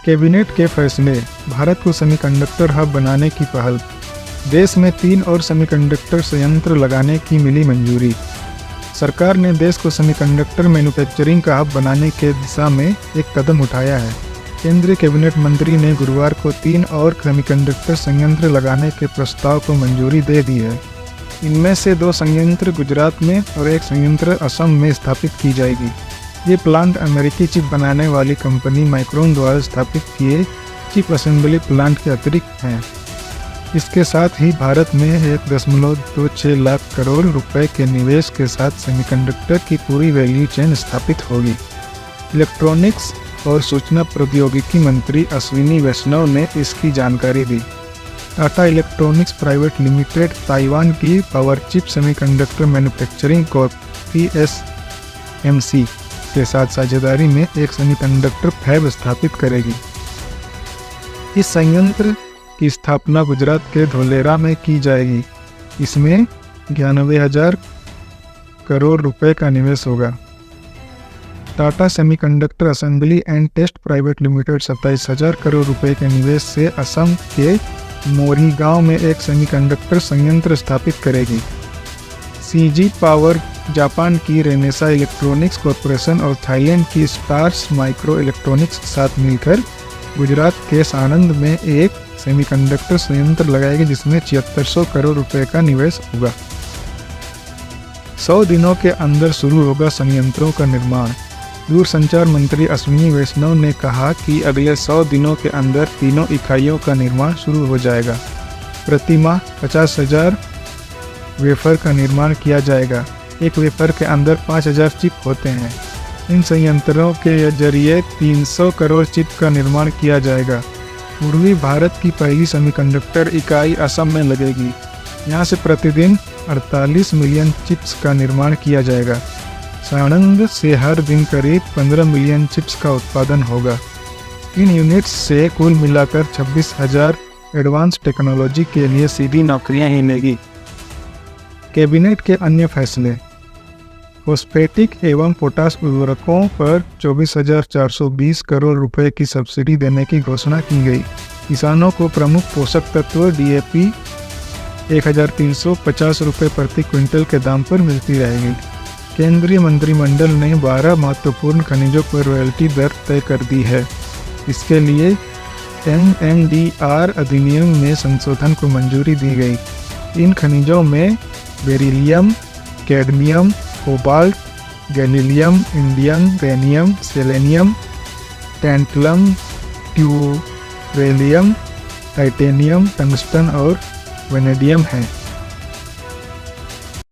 Cabinet के फैसले, भारत को सेमीकंडक्टर हब बनाने की पहल। देश में 3 और सेमीकंडक्टर संयंत्र लगाने की मिली मंजूरी। सरकार ने देश को सेमीकंडक्टर मैन्युफैक्चरिंग का हब बनाने के दिशा में एक कदम उठाया है। केंद्रीय कैबिनेट मंत्री ने गुरुवार को 3 और सेमीकंडक्टर संयंत्र लगाने के प्रस्ताव को मंजूरी दे दी है। इनमें से 2 संयंत्र गुजरात में और 1 संयंत्र असम में स्थापित की जाएगी। ये प्लांट अमेरिकी चिप बनाने वाली कंपनी माइक्रोन द्वारा स्थापित किए चिप असेंबली प्लांट के अतिरिक्त हैं। इसके साथ ही भारत में 1.26 लाख करोड़ रुपए के निवेश के साथ सेमीकंडक्टर की पूरी वैल्यू चेन स्थापित होगी। इलेक्ट्रॉनिक्स और सूचना प्रौद्योगिकी मंत्री अश्विनी वैष्णव ने इसकी जानकारी दी। Tata Electronics Private Limited Taiwan की Powerchip Semiconductor Manufacturing Corp TSMC के साथ साझेदारी में एक सेमीकंडक्टर फैब स्थापित करेगी। इस संयंत्र की स्थापना गुजरात के धोलेरा में की जाएगी। इसमें 91,000 करोड़ रुपए का निवेश होगा। Tata semiconductor assembly and test private limited 27,000 crore रुपए के निवेश से असम के मोरीगांव में एक सेमीकंडक्टर संयंत्र स्थापित करेगी। CG पावर, जापान की रेनेसा इलेक्ट्रॉनिक्स कॉरपोरेशन और थाईलैंड की स्टार्स माइक्रो इलेक्ट्रॉनिक्स के साथ मिलकर गुजरात के सानंद में एक सेमीकंडक्टर संयंत्र लगाएगी, जिसमें 7600 करोड़ रुपए का निवेश होगा। 100 दिनों के अंदर शुरू होगा संयंत्रों का निर्माण। दूरसंचार मंत्री अश्विनी वैष्णव ने कहा कि अगले 100 दिनों के अंदर तीनों इकाइयों का निर्माण शुरू हो जाएगा। प्रति माह 50,000 वेफर का निर्माण किया जाएगा। एक वेफर के अंदर 5,000 चिप होते हैं। इन संयंत्रों के जरिए 300 करोड़ चिप का निर्माण किया जाएगा। पूर्वी भारत की पहली सेमीकंडक्टर इकाई असम में लगेगी। यहाँ से प्रतिदिन 48 मिलियन चिप्स का निर्माण किया जाएगा। सानंद से हर दिन करीब 15 मिलियन चिप्स का उत्पादन होगा। इन यूनिट्स से कुल मिलाकर 26,000 एडवांस टेक्नोलॉजी के लिए सीधी नौकरियां ही मिलेगी। कैबिनेट के अन्य फैसले, फॉस्फेटिक एवं पोटाश उर्वरकों पर 24,420 करोड़ रुपए की सब्सिडी देने की घोषणा की गई। किसानों को प्रमुख पोषक तत्व DAP 1,350 रुपये प्रति क्विंटल के दाम पर मिलती रहेगी। केंद्रीय मंत्रिमंडल ने 12 महत्वपूर्ण खनिजों पर रॉयल्टी दर तय कर दी है। इसके लिए MMDR अधिनियम में संशोधन को मंजूरी दी गई। इन खनिजों में beryllium, cadmium, cobalt, gallium, indium, rhenium, selenium, tantalum, tellurium, titanium, tungsten और वेनेडियम हैं।